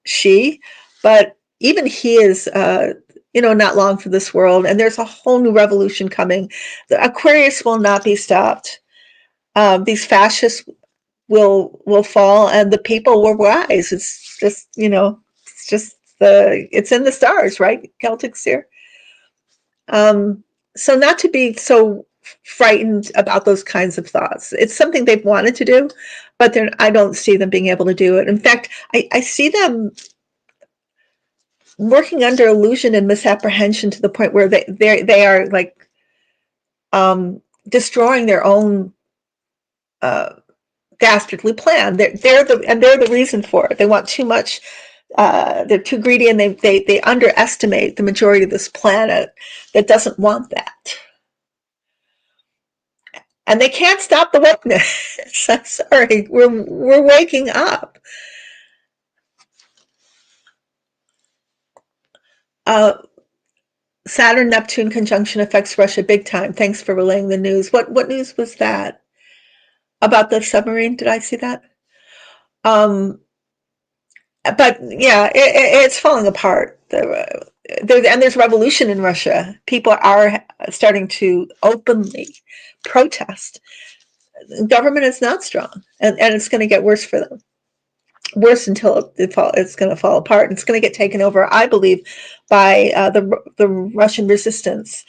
Xi, but even he is, not long for this world, and there's a whole new revolution coming. The Aquarius will not be stopped. These fascists will fall, and the people will rise. It's just, it's in the stars, right? Celtics here. So not to be so frightened about those kinds of thoughts. It's something they've wanted to do, but I don't see them being able to do it. In fact, I see them working under illusion and misapprehension to the point where they are like destroying their own dastardly plan. They're the reason for it. They want too much. They're too greedy, and they underestimate the majority of this planet that doesn't want that. And they can't stop the wokeness. I'm sorry, we're waking up. Saturn Neptune conjunction affects Russia big time. Thanks for relaying the news. What news was that about the submarine? Did I see that? But yeah, it's falling apart. There's revolution in Russia. People are starting to openly protest. The government is not strong, and it's going to get worse for them. Worse until it's going to fall apart. It's going to get taken over, I believe, by the Russian resistance.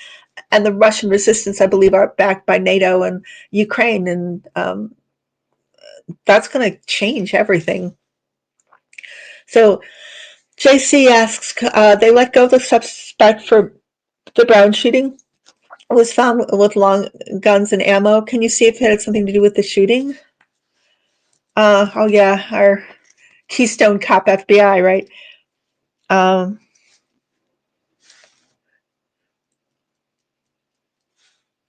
And the Russian resistance, I believe, are backed by NATO and Ukraine, and that's going to change everything. So JC asks, they let go of the suspect for the Brown shooting. It was found with long guns and ammo. Can you see if it had something to do with the shooting? Oh yeah, our Keystone Cop FBI, right?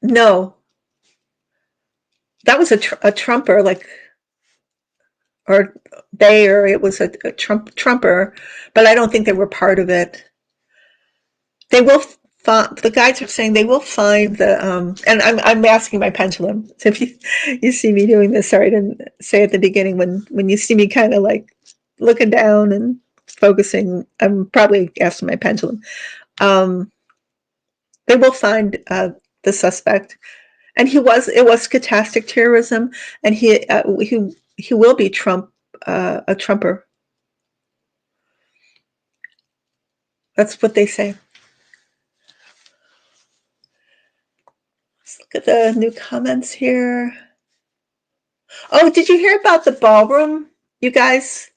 No, that was a Trumper, like, or it was a Trumper, but I don't think they were part of it. They will. The guides are saying they will find the. And I'm asking my pendulum. So if you see me doing this, sorry, I didn't say at the beginning. When you see me kind of like looking down and focusing, I'm probably asking my pendulum. They will find the suspect, and it was stochastic terrorism, and he will be a Trumper. That's what they say. Let's look at the new comments here. Oh, did you hear about the ballroom, you guys?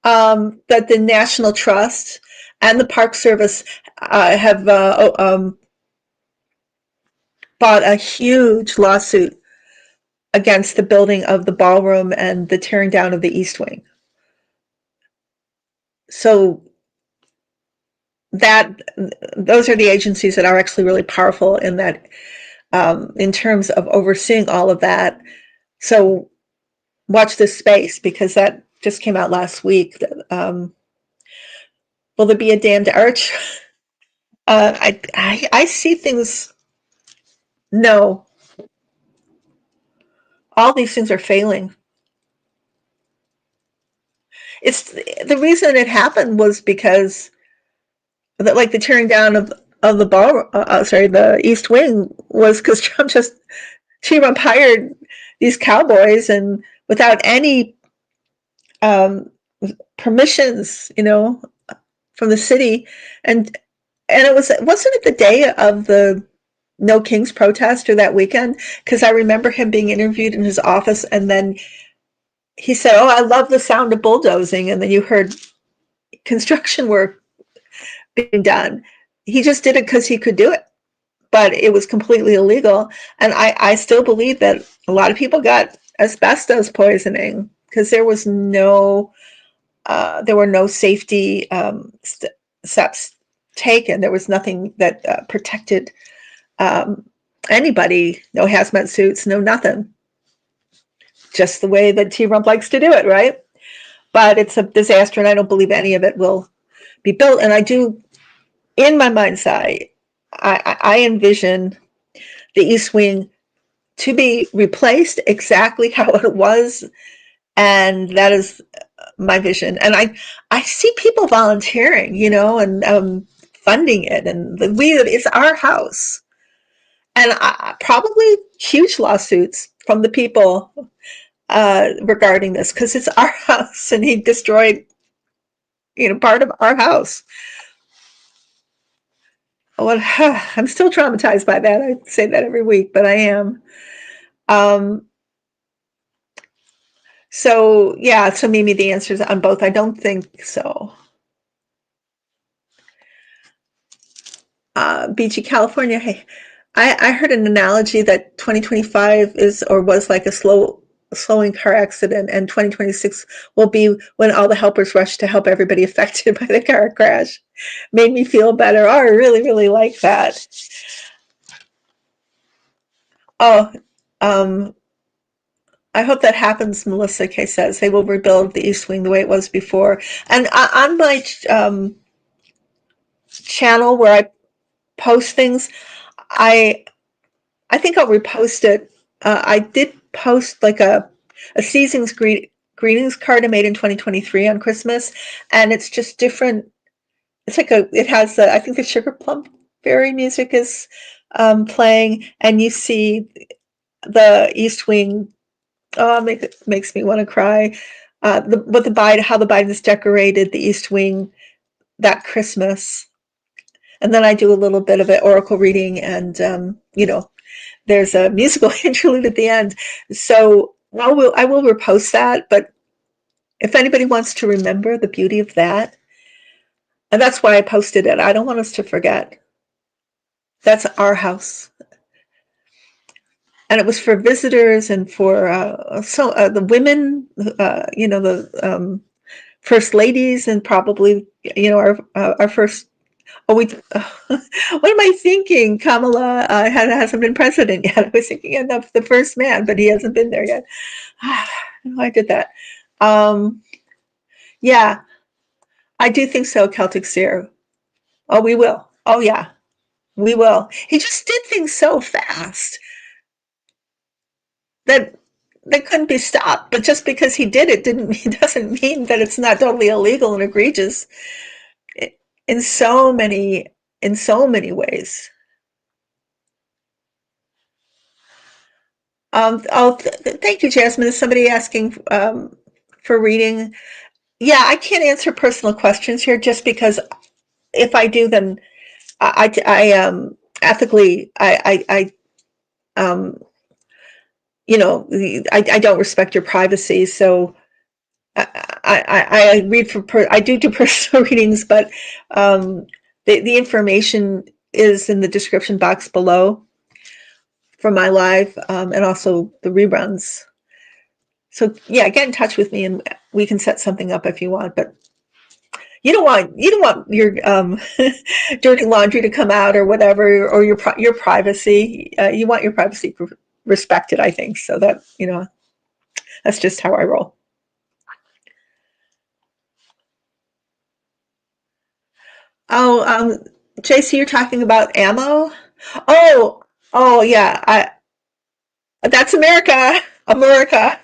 That the National Trust and the Park Service have bought a huge lawsuit against the building of the ballroom and the tearing down of the East Wing. So those are the agencies that are actually really powerful in that, in terms of overseeing all of that. So watch this space, because that just came out last week. Will there be a damned arch? I see things. No, all these things are failing. It's the reason it happened was because like the tearing down of the the East Wing was because T-rump hired these cowboys, and without any permissions, from the city, and wasn't it the day of the No Kings protest or that weekend? Because I remember him being interviewed in his office, and then he said, "Oh, I love the sound of bulldozing," and then you heard construction work being done. He just did it because he could do it, but it was completely illegal. And I still believe that a lot of people got asbestos poisoning because there were no safety steps taken. There was nothing that protected anybody. No hazmat suits, no nothing. Just the way that T-rump likes to do it, right? But it's a disaster, and I don't believe any of it will be built. And I do, in my mind's eye, I envision the East Wing to be replaced exactly how it was, and that is my vision. And I see people volunteering, and funding it, and it's our house, and probably huge lawsuits from the people regarding this, because it's our house, and he destroyed, part of our house. Well, I'm still traumatized by that. I say that every week, but I am. So yeah, so maybe the answer is on both. I don't think so. Beachy, California. Hey, I heard an analogy that 2025 is or was like a slowing car accident, and 2026 will be when all the helpers rush to help everybody affected by the car crash. Made me feel better. Oh, I really, really like that. Oh, um, I hope that happens, Melissa K says. They will rebuild the East Wing the way it was before. And on my channel where I post things, I I think I'll repost it. I did post like a season's greetings card I made in 2023 on Christmas, and it's just different. It's like it has I think the Sugar Plum Fairy music is playing, and you see the East Wing. Oh, makes me want to cry. How the Bidens decorated the East Wing that Christmas, and then I do a little bit of an oracle reading, and there's a musical interlude at the end. So I will repost that, but if anybody wants to remember the beauty of that, and that's why I posted it. I don't want us to forget. That's our house. And it was for visitors and for the women, the first ladies, and probably our first. Oh, what am I thinking? Kamala hasn't been president yet. I was thinking of the first man, but he hasn't been there yet. I did that. Um, yeah, I do think so, Celtic Seer. Oh, we will. Oh, yeah, we will. He just did things so fast that they couldn't be stopped. But just because he did it doesn't mean that it's not totally illegal and egregious in so many ways. Thank you, Jasmine. Is somebody asking for reading? Yeah, I can't answer personal questions here just because if I do, then ethically, um, I don't respect your privacy. So I read I do personal readings, but the information is in the description box below for my live and also the reruns. So yeah, get in touch with me and we can set something up if you want. But you don't want your dirty laundry to come out or whatever, or your privacy. You want your privacy respected, I think. So that that's just how I roll. Oh, JC, you're talking about ammo. Oh, oh yeah. That's America. America.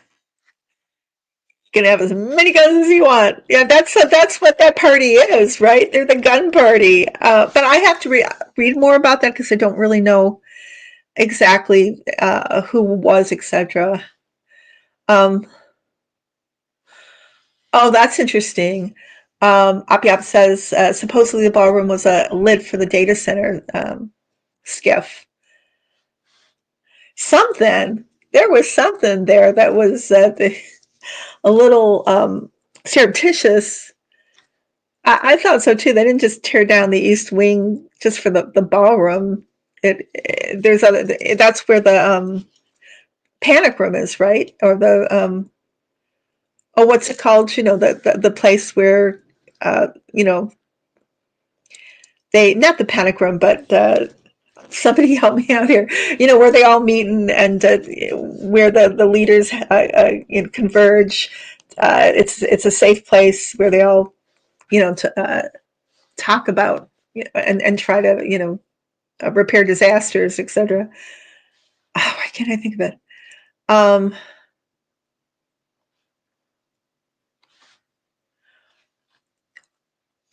You can have as many guns as you want. Yeah, that's what that party is, right? They're the gun party. But I have to read more about that because I don't really know exactly who was, etc. Um, oh, that's interesting. Apyap says supposedly the ballroom was a lid for the data center skiff. Something there was something there that was a little surreptitious. I thought so too. They didn't just tear down the East Wing just for the ballroom. There's other. That's where the panic room is, right? Or the oh, what's it called? The place where you know they not the panic room, but somebody help me out here. Where they all meet and where the leaders converge. It's a safe place where they all talk about and try to repair disasters, etc. Oh, why can't I think of it? Um,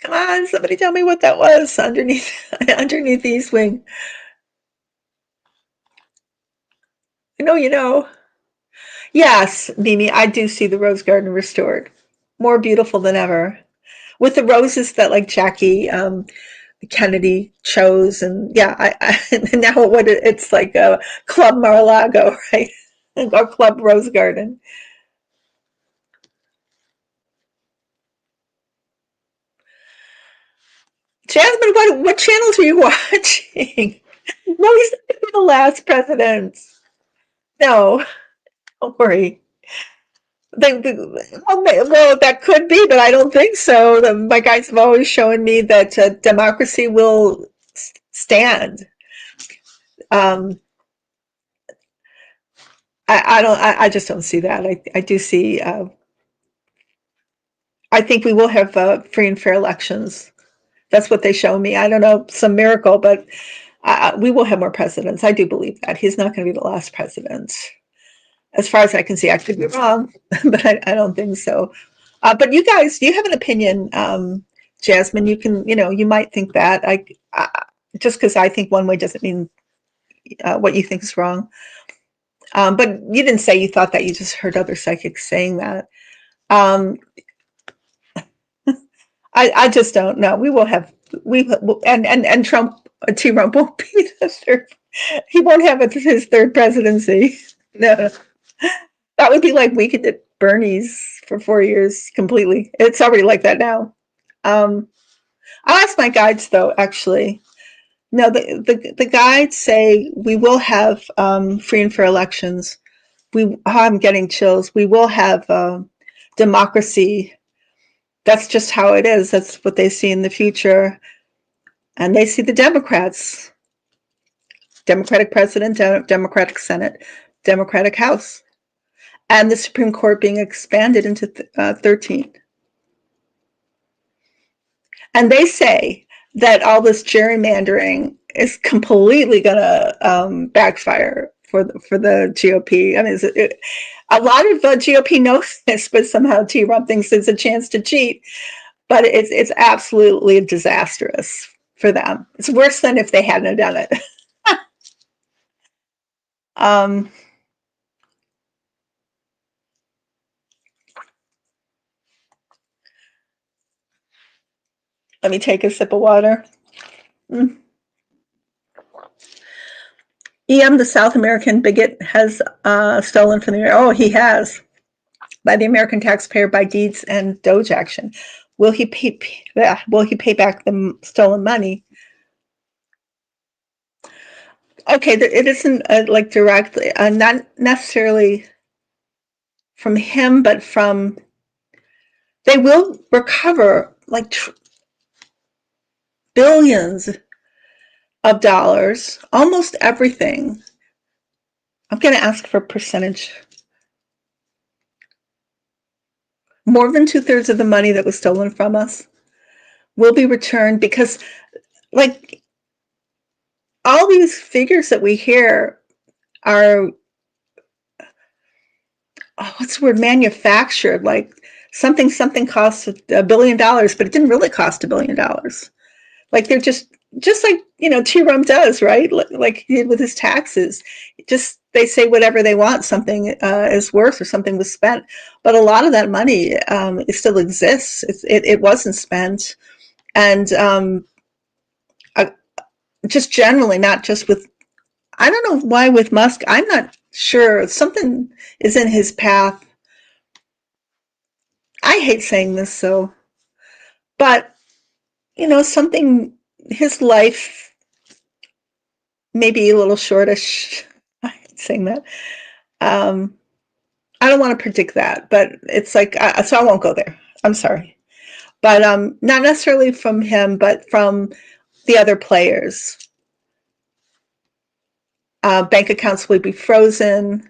Come on, somebody tell me what that was underneath underneath the East Wing. I know you know. Yes, Mimi, I do see the rose garden restored, more beautiful than ever, with the roses that like Jackie Kennedy chose, and yeah, now it's like a Club Mar-a-Lago, right? Or Club Rose Garden. Jasmine, what channels are you watching? No, he's not gonna be the last president. No, don't worry. Well, that could be, but I don't think so. My guys have always shown me that democracy will stand. Um, I don't. I just don't see that. I do see. I think we will have free and fair elections. That's what they show me. I don't know, some miracle, but we will have more presidents. I do believe that he's not going to be the last president, as far as I can see. I could be wrong, but I don't think so. But you guys, you have an opinion, Jasmine. You can, you might think that. Just because I think one way doesn't mean what you think is wrong. But you didn't say you thought that. You just heard other psychics saying that. Um, I just don't know. We will have and Trump T-rump won't be the third. He won't have his third presidency. No, that would be like we could did Bernie's for 4 years completely. It's already like that now. I'll ask my guides though. Actually, no, the guides say we will have free and fair elections. I'm getting chills. We will have democracy. That's just how it is. That's what they see in the future. And they see the Democrats, Democratic president, Democratic Senate, Democratic House, and the Supreme Court being expanded into 13. And they say that all this gerrymandering is completely going to backfire for the GOP. I mean, a lot of GOP knows this, but somehow T-rump thinks it's a chance to cheat. But it's absolutely disastrous for them. It's worse than if they hadn't done it. um, Let me take a sip of water. Mm. EM, the South American bigot, has stolen from the he has by the American taxpayer by deeds and Doge action. Will he pay back the stolen money? Okay, it isn't like directly, not necessarily from him, but from they will recover like billions of dollars, almost everything. I'm going to ask for a percentage. More than 2/3 of the money that was stolen from us will be returned because, like, all these figures that we hear are, what's the word, manufactured. Like, something costs $1 billion, but it didn't really cost $1 billion. Like, they're just like, T-rump does, right? Like he did with his taxes. Just, they say whatever they want something is worth or something was spent. But a lot of that money, it still exists. It wasn't spent. And just generally, not just with, I don't know why with Musk, I'm not sure. Something is in his path. I hate saying this, but, something, his life may be a little shortish. I hate saying that. I don't want to predict that, but it's like, so I won't go there. I'm sorry. But not necessarily from him, but from the other players. Bank accounts will be frozen.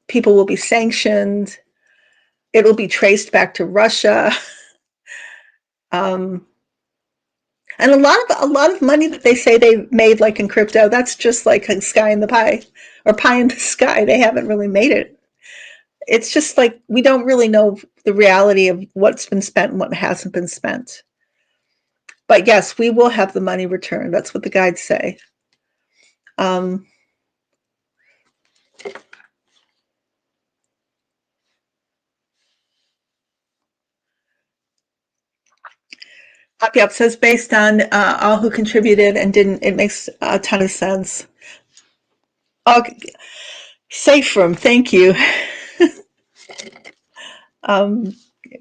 People will be sanctioned. It'll be traced back to Russia. And a lot of money that they say they made, like in crypto, that's just like a sky in the pie or pie in the sky. They haven't really made it. It's just like we don't really know the reality of what's been spent and what hasn't been spent. But yes, we will have the money returned. That's what the guides say. Yep, says based on all who contributed and didn't, it makes a ton of sense. Okay. Safe room, thank you.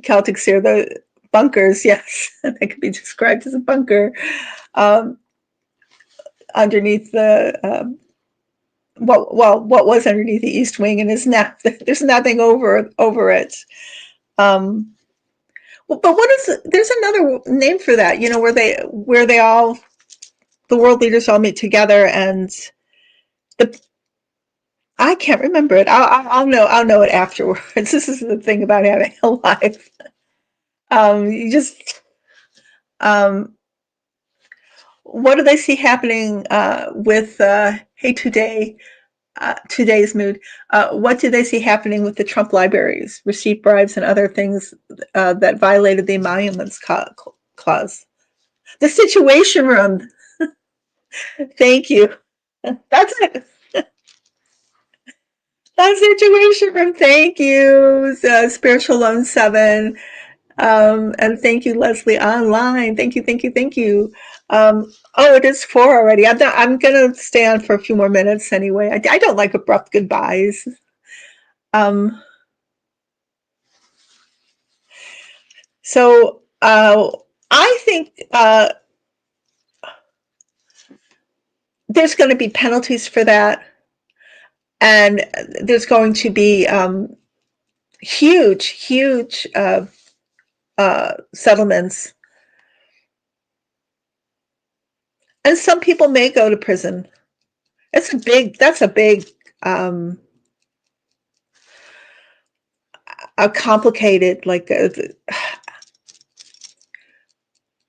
Celtic Seer, bunkers, yes. They could be described as a bunker um, underneath the what was underneath the East Wing, and is now there's nothing over it. Um, but what is there's another name for that? You know, where they all the world leaders all meet together, and the I can't remember it. I'll know it afterwards. This is the thing about having a life. You just um, what do they see happening with Hey Today? Today's mood. What do they see happening with the Trump libraries, receipt bribes, and other things that violated the emoluments clause? The Situation Room. Thank you. That's it. The Situation Room. Thank you. Spiritual Loan 7. And thank you, Leslie, online. Thank you, thank you, thank you. Oh, it is 4 already. I'm going to stay on for a few more minutes anyway. I don't like abrupt goodbyes. Um, so I think there's going to be penalties for that. And there's going to be huge settlements. And some people may go to prison. That's a big, a complicated, like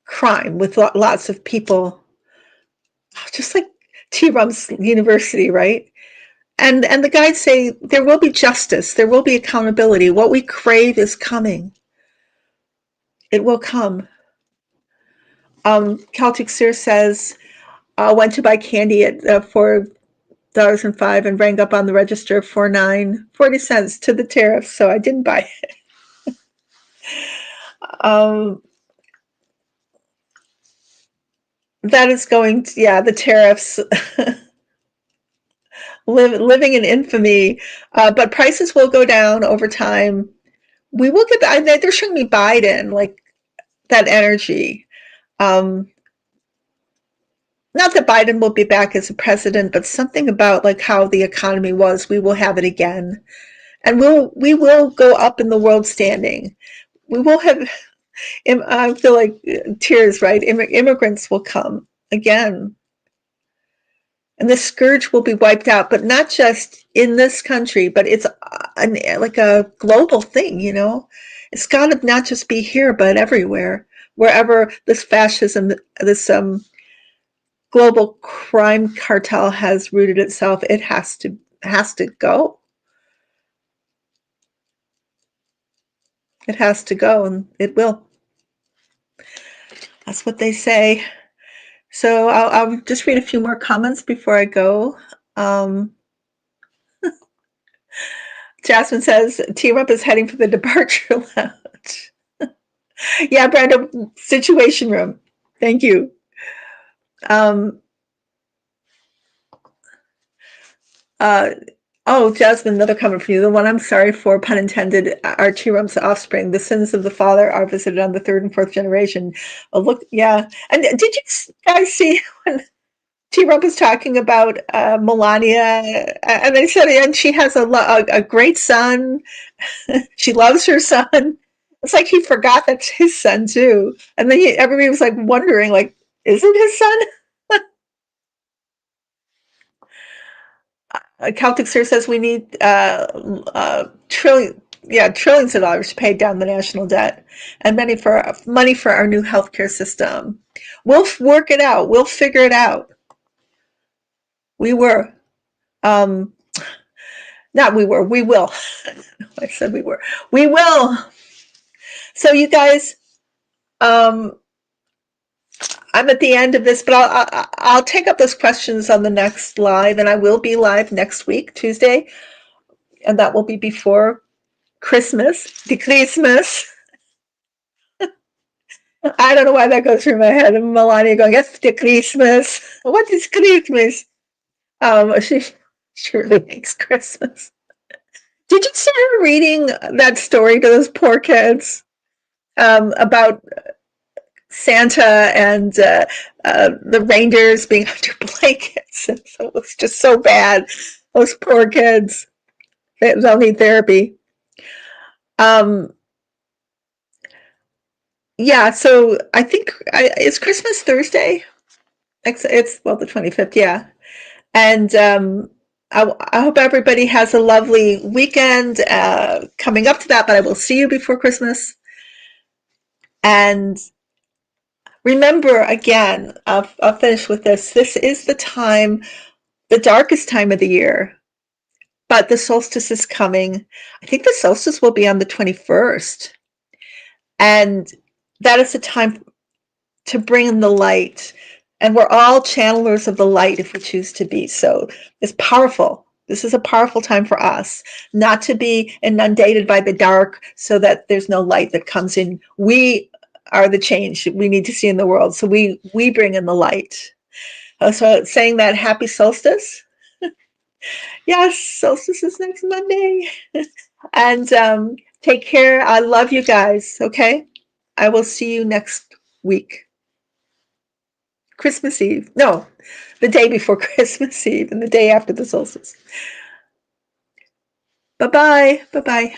crime with lots of people, just like T-rump's university, right? And the guides say there will be justice, there will be accountability. What we crave is coming. It will come. Celtic Seer says, went to buy candy at $4.05 and rang up on the register for $9.40 to the tariff, so I didn't buy it. That is going to, yeah, the tariffs. Living in infamy, but prices will go down over time. We will get. They're showing me Biden, like that energy. Not that Biden will be back as a president, but something about like how the economy was. We will have it again, and we will go up in the world standing. We will have. I feel like tears, right? Immigrants will come again. And the scourge will be wiped out, but not just in this country, but it's like a global thing, you know? It's got to not just be here, but everywhere. Wherever this fascism, this global crime cartel has rooted itself, it has to go. It has to go, and it will. That's what they say. So I'll just read a few more comments before I go. Jasmine says, T-rump is heading for the departure lounge. Yeah, Brenda, Situation Room. Thank you. Oh, Jasmine, another comment for you. The one I'm sorry for, pun intended, are T-rump's offspring. The sins of the father are visited on the 3rd and 4th generation. Oh, look, yeah. And did you guys see when T-rump was talking about Melania? And they said, and she has a great son. She loves her son. It's like he forgot that's his son too. And then everybody was like wondering, like, is it his son? Celtic Sir says we need trillions of dollars to pay down the national debt and money for our new healthcare system. We'll work it out. We'll figure it out. We were. Not we were. We will. I said we were. We will. So you guys, I'm at the end of this, but I'll take up those questions on the next live, and I will be live next week, Tuesday, and that will be before Christmas, the Christmas. I don't know why that goes through my head. And Melania going, "It's the Christmas. What is Christmas?" She really hates Christmas. Did you see her reading that story to those poor kids? about Santa and the reindeers being under blankets. And so it was just so bad. Those poor kids. They'll need therapy. Um, yeah, so I think it's Christmas Thursday. It's well, the 25th, yeah. And I hope everybody has a lovely weekend coming up to that, but I will see you before Christmas. And remember, again, I'll finish with this. This is the time, the darkest time of the year, but the solstice is coming. I think the solstice will be on the 21st. And that is the time to bring in the light. And we're all channelers of the light if we choose to be. So it's powerful. This is a powerful time for us not to be inundated by the dark so that there's no light that comes in. We are the change we need to see in the world. So we bring in the light. So saying that happy solstice. Yes, solstice is next Monday. And take care. I love you guys. Okay. I will see you next week. Christmas Eve. No, the day before Christmas Eve and the day after the solstice. Bye-bye. Bye-bye.